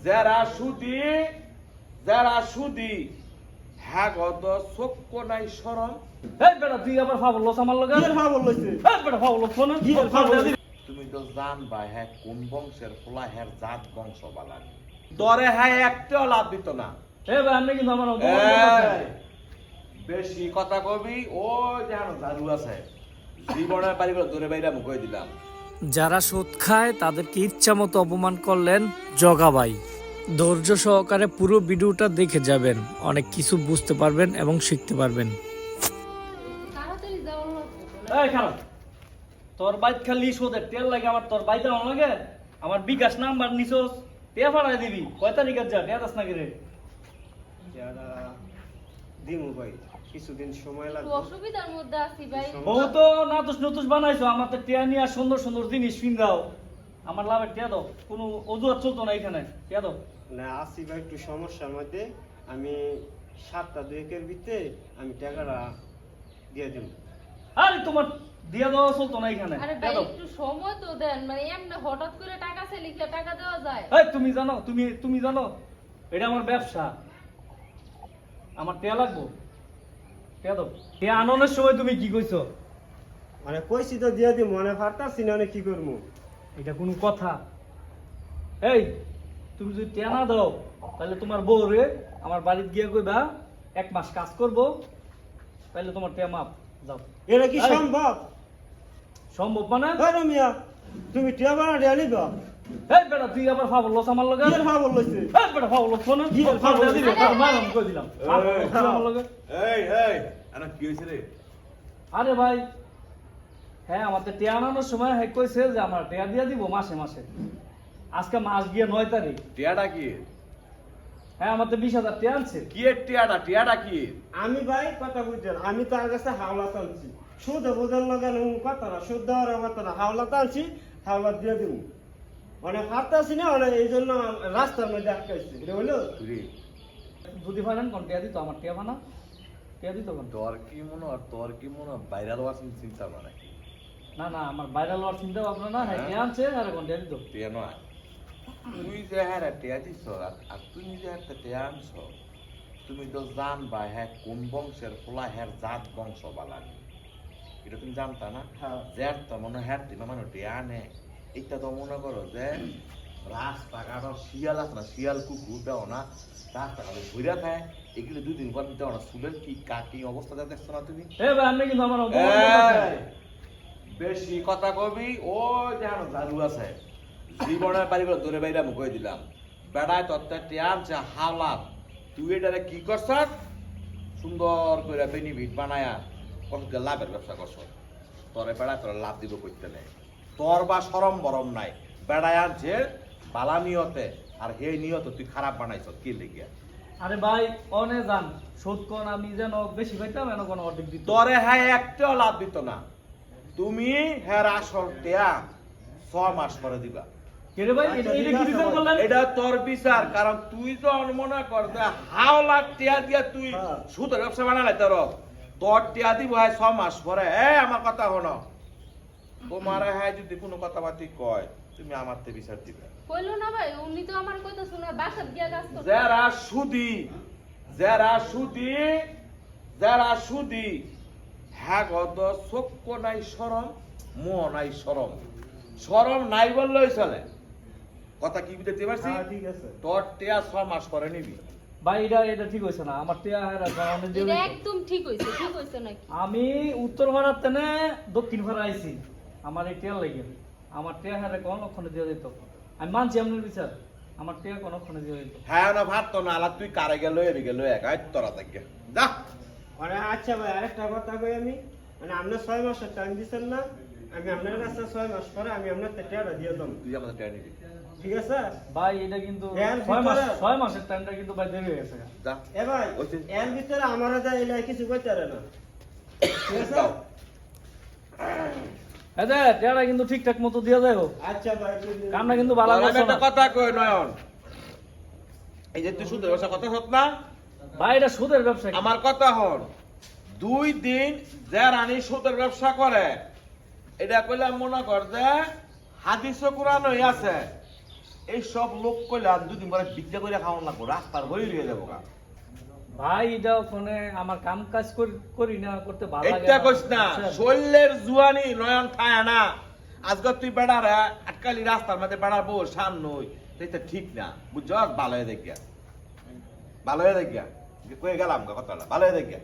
যারা সুদি হ্যাঁ গত চক্ষ নাই সরম। এই বেটা তুই আবার ফাবল লস আমার লগে কি ফাবল লইছে? এই বেটা ফাবল লস না কি ফাবল? তুমি তো জানবা হ্যাঁ কোন বংশের ফলা হ্যাঁ জাত বংশ বালা দরে হ্যাঁ একটাও লাভ দিত না। এই ভাই আমি কিন্তু আমার এই, বেশি কথা কবি ও যেন জাদু আছে জীবনের বাড়িগুলো দূরে বাইরে মুখে দিলাম। যারা সুদ খায় তাদেরকে ইচ্ছা মতো অপমান করলেন জগাভাই। ধৈর্য সহকারে পুরো ভিডিওটা দেখে যাবেন, অনেক কিছু বুঝতে পারবেন এবং শিখতে পারবেন। এই খারাপ তোর বাইক খালি সোদের তেল লাগে আমার তোর বাইতে আমার লাগে আমার বিকাশ নাম্বার নিছস তে ফাড়াই দিবি কয় তারিখের যা তে দাস না করে দিমু ভাই কিছুদিন সময় লাগবে। অসুবিধার মধ্যে আছি ভাই। ও তো নাতুস নতুস বানাইছো আমার তো টিয়া নিয়ে সুন্দর সুন্দর জিনিস ফিঙ্গাও আমার লাভের টিয়া দাও কোনো অজুহাত চলতো না এখানে টিয়া দাও। না আসি ভাই একটু সমস্যার মধ্যে আমি 7টা 2 ভিতরে আমি টাকাটা দিয়ে দিব। আরে তোমার দিয়া দেওয়া চলতো না এখানে আরে টিয়া ভাই দাও। একটু সময় তো দেন, মানে এমনি হঠাৎ করে টাকা চাই লিখলে টাকা দেওয়া যায়? এই তুমি জানো তুমি জানো এটা আমার ব্যবসা, আমার টিয়া লাগবো টিয়া দাও। টিয়া আননের সময় তুমি কি কইছো? মানে কইছি তো দিয়ে দিব, মনে ফারতাছি না কি করবো। এটা কোনো কথা? এই তুমি যদি টিয়া না দাও তাহলে তোমার বউ রে আমার বাড়িতে গিয়ে কইবা 1 মাস কাজ করব তাহলে তোমার টিয়া মাপ যাও। এটা কি এই, সম্ভব? সম্ভব মানে? ধরো মিয়া তুমি টিয়া বানা দিয়ে নিবা। এই বেটা তুই আবার ফাবল লস আমার লগে কি ফাবল লইছে? এই বেটা ফাবল লস না কি ফাবল ফাবল দিলে আরে, মারাম কই দিলাম ফাবল লস আমার লগে। এই আনা কি হইছে রে? আরে ভাই হ্যাঁ আমাদের টিয়া আনানোর সময় হ্যাঁ কইছে যে আমার টিয়া দিয়া দিব মাসে মাসে। আজকে মাস গিয়ে 9 তারিখ। টিয়াটা কি? হ্যাঁ আমাদের 20,000 টিয়া আনছে। কি এর টিয়াটা কি? আমি ভাই কথা বুঝছেন, আমি তার কাছে হাওলা টানছি, সুদে বোঝার লাগানো কথা না, সুদ দেওয়ার কথা না, হাওলা টানছি, হাওলা দিয়ে দিব। মানে ফারতাছি না, মানে এই জন্য রাস্তার মধ্যে আটকাইছি। এটা হলো রে যদি ভাইরান কোন টিয়া দিত আমার টিয়া বানা টিয়া দিত কোন? তোর কি মনে হয় ভাইরাল হওয়ার চিন্তা মানে? না না আমার ভাইরাল হওয়ার চিন্তা ভাবনা না, হ্যাঁ টিয়া আনছে আর কোন টিয়া দিত। টিয়া নয় তুই যে হ্যাঁ টিয়া দিছ আর তুই যে একটা টিয়া আনছ তুমি তো জানবা হ্যাঁ কোন বংশের ফলা হ্যাঁ জাত বংশ বালা এটা তুমি জানতা না? হ্যাঁ। যার তো মনে হ্যাঁ দিবা মানে টিয়া আনে এটা তো মনে করো যে রাস্তাঘাট শিয়াল আছে না, শিয়াল কুকুর দেও না রাস্তাঘাটে ঘুরে থাকে এগুলো 2 দিন পর দেও না চুলের কি কাকি অবস্থা দেখছো না তুমি? এ ভাই আমি কিন্তু আমার এই, বেশি কথা কবি ও যেন জাদু আছে জীবনের বাড়িগুলো দূরে বাইরে মুখে দিলাম। বেড়ায় তত্ত্বের টিয়াম যে হাওলাত তুই এটারে কি করছ সুন্দর করে বেনিফিট বানায়া কত লাভের ব্যবসা করছ। তোরে বেড়ায় তোর লাভ দিব করতে নেই, তোর বা সরম বরম নাই। বেড়ায় আনছে বালা নিয়তে আর হে নিয়ত তুই খারাপ বানাইছ কি লেগে? আরে ভাই অনে জান শোধ কোন আমি যেন বেশি পাইতাম এন কোন অর্ধেক দিত। তোরে হ্যাঁ একটাও লাভ দিত না। তুমি হ্যাঁ আসল টিয়া 6 মাস পরে দিবা। কে রে ভাই এটা এটা কি বিচার করলেন? এটা তোর বিচার, কারণ তুই তো মনে কর যে হাওলা টিয়া দিয়া তুই হ্যাঁ। সুদের ব্যবসা বানালে তোর টিয়া দিব 6 মাস পরে। আমার কথা হলো তোমার হ্যাঁ যদি কোনো কথাবার্তি কয় তুমি আমার তে বিচার দিবে। কইলো না ভাই, উনি তো আমার কইতো শোনা বাসাত গিয়া কাজ করতে। যারা সুদি হ্যাঁ গত চক্ষ নাই সরম, মোহ নাই সরম নাই বললেই চলে। কথা কি বুঝতে পারছি? হ্যাঁ ঠিক আছে। তোর টিয়া 6 মাস পরে নিবি। ভাই এটা ঠিক হইছে না, আমার টিয়া হেরা জানে দিয়ে এটা দিত। একদম ঠিক হইছে নাকি? আমি উত্তর ভারত তেনে দক্ষিণ ভারত আইছি আমার এই টিয়া লাগে। আমার টিয়া হেরা কোন ওখানে দিয়ে দিত। আমি মানছি আপনার বিচার, আমার টিয়া কোন ওখানে দিয়ে দিত। হ্যাঁ না ভাত তো না আলা তুই কারে গেল এদিকে লয়ে এক তোরা থেকে যা। মানে আচ্ছা ভাই আরেকটা কথা কই আমি, মানে আপনি 6 মাসের টাইম দিচ্ছেন না, আমি আপনার কাছে 6 মাস পরে আমি আপনার টাকাটা দিয়ে দেব। তুই আমাদের টিয়া নিবি ঠিক আছে? ভাই এটা কিন্তু এর 6 মাসের টাইমটা কিন্তু ভাই দেরি হয়ে গেছে। যা। এ ভাই ওইছে। এর ভিতরে আমারও যা এলাই কিছু কইতে পারে না। ঠিক আছে? দাও। এই যে টিয়াটা কিন্তু ঠিকঠাক মতো দিয়ে যাইব, আচ্ছা ভাই কামটা কিন্তু ভালো তোর আমি করছো একটা না। কথা কই নয়ন, এই যে তুই সুদের ব্যবসা কথা হত না, ভাই এটা সুদের ব্যবসা। আমার কথা হন 2 দিন যে রানী সুদের ব্যবসা করে এটা কইলে মনে কর যে হাদিস কোরআনই আছে এইসব লোক কইলে আর দুদিন পরে ভিক্ষা করে খাওয়ান লাগবো, রাস্তার বই রয়ে যাবো গা। ভাই এটা ওখানে আমার কাম কাজ করি না করতে ভালো লাগে এটা কইস না, বুঝছেন? শৈলের জুয়ানি নয়ন খায় না। আজকে তুই বেড়ার আটকালি রাস্তার মধ্যে বেড়ার বউ সামনে এটা ঠিক না, বুঝছ? ভালো হয়ে দেখিয়া, ভালো হয়ে দেখিয়া, কয়ে গেলাম কথাটা, ভালো হয়ে দেখিয়া।